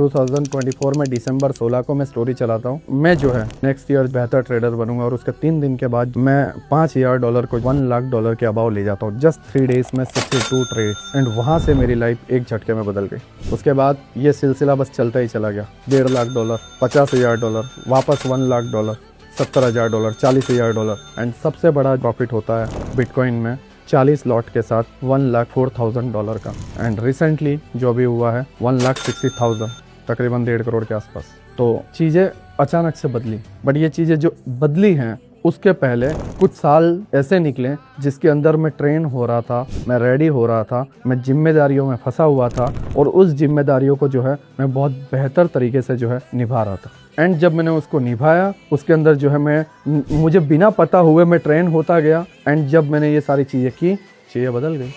2024 में दिसंबर 16 को मैं स्टोरी चलाता हूँ। मैं जो है नेक्स्ट ईयर बेहतर ट्रेडर बनूंगा और उसके 3 दिन के बाद मैं $5,000 को $1 लाख के अबाव ले जाता हूँ। जस्ट 3 डेज में 62 ट्रेड्स एंड वहाँ से मेरी लाइफ एक झटके में बदल गई। उसके बाद ये सिलसिला बस चलता ही चला गया। $1.5 लाख, $50,000, वापस $1 लाख, $70,000, $40,000 एंड सबसे बड़ा प्रॉफिट होता है बिटकॉइन में 40 लॉट के साथ $1,04,000 का। एंड रिसेंटली जो भी हुआ है $1,60,000, तकरीबन 1.5 करोड़ के आसपास। तो चीज़ें अचानक से बदली, बट ये चीज़ें जो बदली हैं उसके पहले कुछ साल ऐसे निकले जिसके अंदर मैं ट्रेन हो रहा था, मैं रेडी हो रहा था, मैं जिम्मेदारियों में फंसा हुआ था और उस जिम्मेदारियों को जो है मैं बहुत बेहतर तरीके से जो है निभा रहा था। एंड जब मैंने उसको निभाया उसके अंदर जो है मुझे बिना पता हुए मैं ट्रेन होता गया। एंड जब मैंने ये सारी चीज़ें की, चीज़ें बदल गई।